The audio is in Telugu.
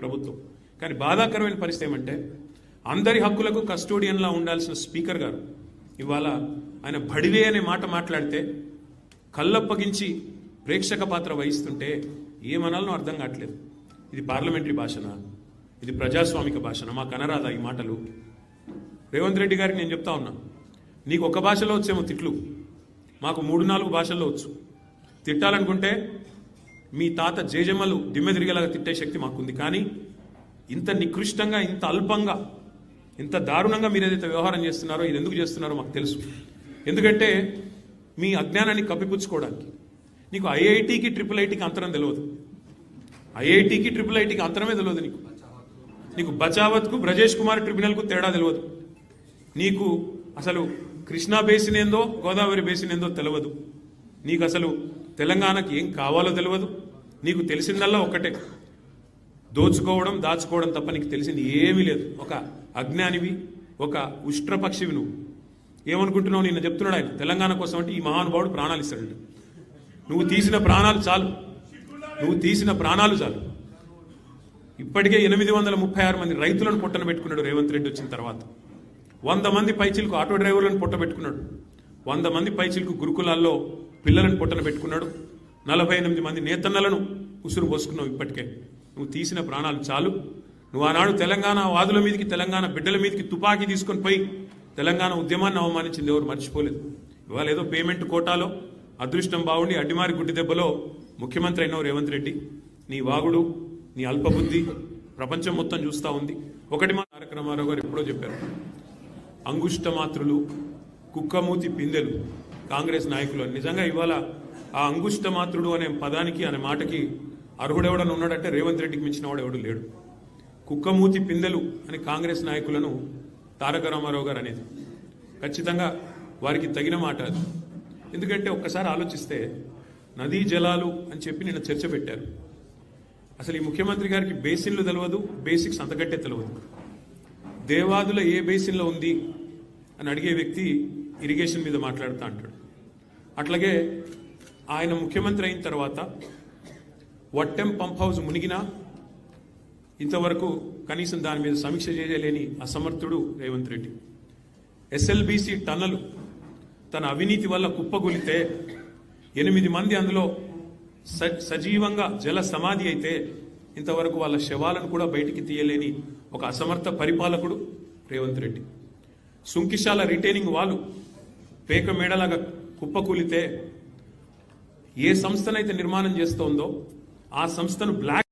ప్రభుత్వం. కానీ బాధాకరమైన పరిస్థితి ఏమంటే అందరి హక్కులకు కస్టోడియన్లా ఉండాల్సిన స్పీకర్ గారు ఇవాళ ఆయన బడివే అనే మాట మాట్లాడితే కళ్ళప్పగించి ప్రేక్షక పాత్ర వహిస్తుంటే ఏమనాలనో అర్థం కావట్లేదు. ఇది పార్లమెంటరీ భాషనా, ఇది ప్రజాస్వామిక భాషనా? మాకు అనరాదా ఈ మాటలు? రేవంత్ రెడ్డి గారికి నేను చెప్తా ఉన్నా, నీకు ఒక భాషలో వచ్చేమో తిట్లు, మాకు 3-4 భాషల్లో వచ్చు. తిట్టాలనుకుంటే మీ తాత జేజమ్మలు దిమ్మె తిరిగేలాగా తిట్టే శక్తి మాకుంది. కానీ ఇంత నికృష్టంగా, ఇంత అల్పంగా, ఇంత దారుణంగా మీరు ఏదైతే వ్యవహారం చేస్తున్నారో ఇది ఎందుకు చేస్తున్నారో మాకు తెలుసు. ఎందుకంటే మీ అజ్ఞానాన్ని కప్పిపుచ్చుకోవడానికి. నీకు ఐఐటికి IIITకి అంతరం తెలియదు, ఐఐటికి IIITకి అంతరమే తెలియదు. నీకు బచావత్కు బ్రజేష్ కుమార్ ట్రిబ్యునల్కు తేడా తెలియదు. నీకు అసలు కృష్ణా బేసిన్ ఏందో గోదావరి బేసిన్ ఏందో తెలియదు. నీకు అసలు తెలంగాణకి ఏం కావాలో తెలియదు. నీకు తెలిసిందల్లా ఒక్కటే, దోచుకోవడం దాచుకోవడం తప్ప నీకు తెలిసింది ఏమీ లేదు. ఒక అజ్ఞానివి, ఒక ఉష్ట్రపక్షివి. నువ్వు ఏమనుకుంటున్నావు? నిన్న చెప్తున్నాడు ఆయన, తెలంగాణ కోసం అంటే ఈ మహానుభావుడు ప్రాణాలు ఇస్తాడు. నువ్వు తీసిన ప్రాణాలు చాలు, నువ్వు తీసిన ప్రాణాలు చాలు. ఇప్పటికే 836 మంది రైతులను పొట్టన పెట్టుకున్నాడు రేవంత్ రెడ్డి వచ్చిన తర్వాత. 100 మంది పైచిలకు ఆటో డ్రైవర్లను పొట్ట పెట్టుకున్నాడు. 100 మంది పైచిలకు గురుకులాల్లో పిల్లలను పొట్టన పెట్టుకున్నాడు. 48 మంది నేతన్నలను ఉసురు పోసుకున్నావు. ఇప్పటికే నువ్వు తీసిన ప్రాణాలు చాలు. నువ్వు ఆనాడు తెలంగాణ వాదుల మీదకి, తెలంగాణ బిడ్డల మీదకి తుపాకీ తీసుకొని పోయి తెలంగాణ ఉద్యమాన్ని అవమానించింది ఎవరు మర్చిపోలేదు. ఇవాళ ఏదో పేమెంట్ కోటాలో అదృష్టం బాగుండి అడ్డిమారి గుడ్డి దెబ్బలో ముఖ్యమంత్రి అయినావు రేవంత్ రెడ్డి. నీ వాగుడు, నీ అల్పబుద్ధి ప్రపంచం మొత్తం చూస్తూ ఉంది. ఒకటి మా తారక రామారావు గారు ఎప్పుడో చెప్పారు, అంగుష్టమాత్రులు, కుక్కమూతి పిందెలు కాంగ్రెస్ నాయకులు అని. నిజంగా ఇవాళ ఆ అంగుష్టమాత్రుడు అనే పదానికి, అనే మాటకి అర్హుడెవడని ఉన్నాడంటే రేవంత్ రెడ్డికి మించిన వాడు ఎవడు లేడు. కుక్కమూతి పిందెలు అని కాంగ్రెస్ నాయకులను తారక రామారావు గారు అనేది ఖచ్చితంగా వారికి తగిన మాట అది. ఎందుకంటే ఒక్కసారి ఆలోచిస్తే నదీ జలాలు అని చెప్పి నిన్న చర్చ పెట్టారు. అసలు ఈ ముఖ్యమంత్రి గారికి బేసిన్లు తెలియదు, బేసిక్స్ అంతకంటే తెలియదు. దేవాదుల ఏ బేసిన్లో ఉంది అని అడిగే వ్యక్తి ఇరిగేషన్ మీద మాట్లాడుతూ అంటాడు. అట్లాగే ఆయన ముఖ్యమంత్రి అయిన తర్వాత వట్టెం పంప్ హౌస్ మునిగినా ఇంతవరకు కనీసం దాని మీద సమీక్ష చేయలేని అసమర్థుడు రేవంత్ రెడ్డి. ఎస్ఎల్బీసీ టన్నలు తన అవినీతి వల్ల కుప్పగొలితే 8 మంది అందులో సజీవంగా జల సమాధి అయితే ఇంతవరకు వాళ్ళ శవాలను కూడా బయటికి తీయలేని ఒక అసమర్థ పరిపాలకుడు రేవంత్ రెడ్డి. సుంకిశాల రిటైనింగ్ వాళ్ళు పేక మేడలాగా కుప్పకూలితే ఏ సంస్థనైతే నిర్మాణం చేస్తోందో ఆ సంస్థను బ్లాక్